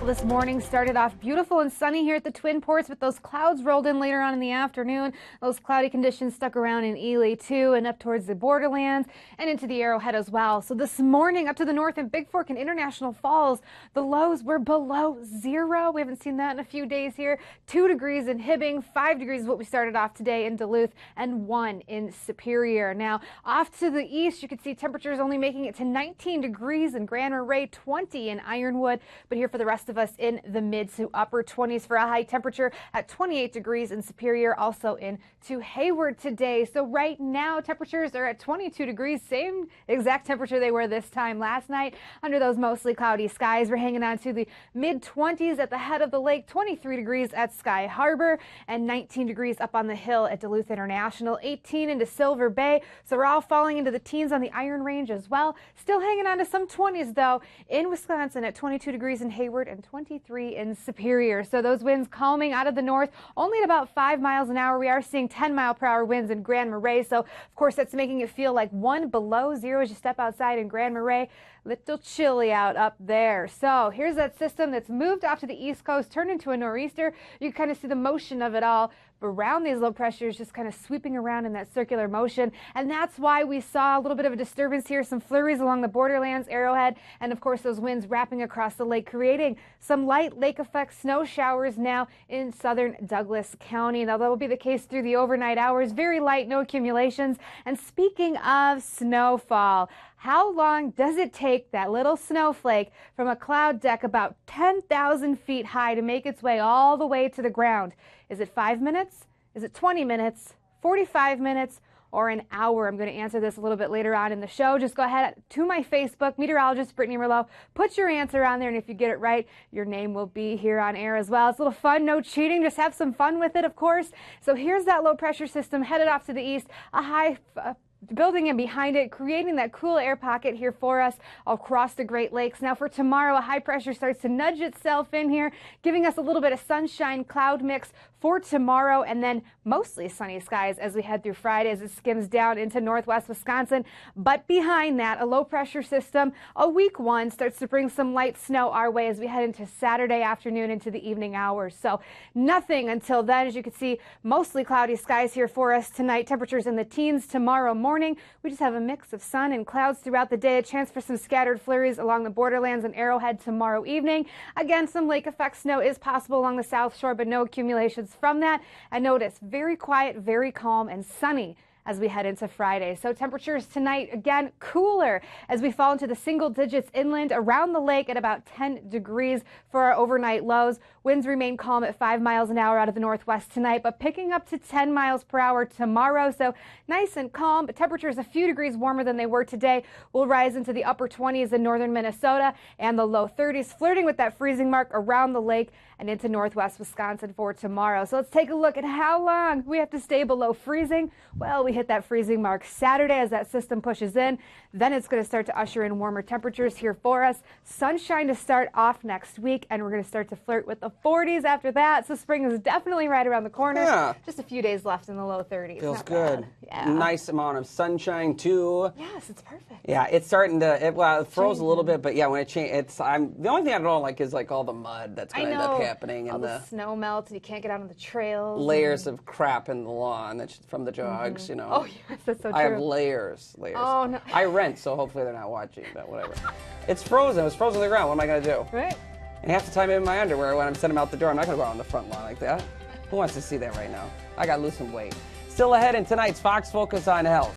Well, this morning started off beautiful and sunny here at the Twin Ports, but those clouds rolled in later on in the afternoon. Those cloudy conditions stuck around in Ely too, and up towards the borderlands and into the Arrowhead as well. So this morning up to the north in Big Fork and International Falls, the lows were below zero. We haven't seen that in a few days here. 2 degrees in Hibbing, 5 degrees is what we started off today in Duluth, and 1 in Superior. Now off to the east, you can see temperatures only making it to 19 degrees in Grand Marais, 20 in Ironwood, but here for the rest of us in the mid to upper 20s for a high temperature at 28 degrees in Superior, also into Hayward today. So right now temperatures are at 22 degrees, same exact temperature they were this time last night. Under those mostly cloudy skies, we're hanging on to the mid 20s at the head of the lake, 23 degrees at Sky Harbor, and 19 degrees up on the hill at Duluth International, 18 into Silver Bay. So we're all falling into the teens on the Iron Range as well. Still hanging on to some 20s though in Wisconsin at 22 degrees in Hayward and 23 in Superior. So those winds calming out of the north, only at about 5 miles an hour. We are seeing 10-mile-per-hour winds in Grand Marais. So of course that's making it feel like 1 below zero as you step outside in Grand Marais. Little chilly out up there. So here's that system that's moved off to the east coast, turned into a nor'easter. You can kind of see the motion of it all around these low pressures, just kind of sweeping around in that circular motion. And that's why we saw a little bit of a disturbance here, some flurries along the borderlands, Arrowhead, and of course those winds wrapping across the lake, creating some light lake effect snow showers now in southern Douglas County. Now that will be the case through the overnight hours, very light, no accumulations. And speaking of snowfall, how long does it take that little snowflake from a cloud deck about 10,000 feet high to make its way all the way to the ground? Is it 5 minutes? Is it 20 minutes? 45 minutes? Or an hour? I'm going to answer this a little bit later on in the show. Just go ahead to my Facebook, meteorologist Brittany Merlot. Put your answer on there, and if you get it right, your name will be here on air as well. It's a little fun, no cheating. Just have some fun with it, of course. So here's that low pressure system headed off to the east. A high building in behind it, creating that cool air pocket here for us across the Great Lakes. Now for tomorrow, a high pressure starts to nudge itself in here, giving us a little bit of sunshine cloud mix for tomorrow, and then mostly sunny skies as we head through Friday as it skims down into northwest Wisconsin. But behind that, a low pressure system, a weak one, starts to bring some light snow our way as we head into Saturday afternoon into the evening hours. So nothing until then. As you can see, mostly cloudy skies here for us tonight. Temperatures in the teens tomorrow morning. We just have a mix of sun and clouds throughout the day. A chance for some scattered flurries along the borderlands and Arrowhead tomorrow evening. Again, some lake effect snow is possible along the south shore, but no accumulations from that. And notice, very quiet, very calm, and sunny as we head into Friday. So temperatures tonight, again, cooler as we fall into the single digits inland around the lake at about 10 degrees for our overnight lows. Winds remain calm at 5 miles an hour out of the northwest tonight, but picking up to 10 miles per hour tomorrow. So nice and calm, but temperatures a few degrees warmer than they were today. Will rise into the upper 20s in northern Minnesota and the low 30s, flirting with that freezing mark around the lake and into northwest Wisconsin for tomorrow. So let's take a look at how long we have to stay below freezing. Well, we hit that freezing mark Saturday as that system pushes in. Then it's going to start to usher in warmer temperatures here for us. Sunshine to start off next week, and we're going to start to flirt with the 40s after that. So spring is definitely right around the corner. Yeah. Just a few days left in the low 30s. Feels Not good. bad. Yeah. Nice amount of sunshine too. Yes, it's perfect. Yeah, it's starting to. It froze a little bit, but yeah, when it changed, the only thing I don't like is like all the mud that's going to end up happening all and the snow melts, and you can't get out on the trails. layers of crap in the lawn that's from the jogs. You know. Oh yes, that's so true. I have layers. Oh no. I rent, so hopefully they're not watching. But whatever. It's frozen. It was frozen to the ground. What am I going to do? Right. And half the time I'm in my underwear when I'm sending them out the door. I'm not going to go out on the front lawn like that. Who wants to see that right now? I got to lose some weight. Still ahead in tonight's Fox Focus on Health.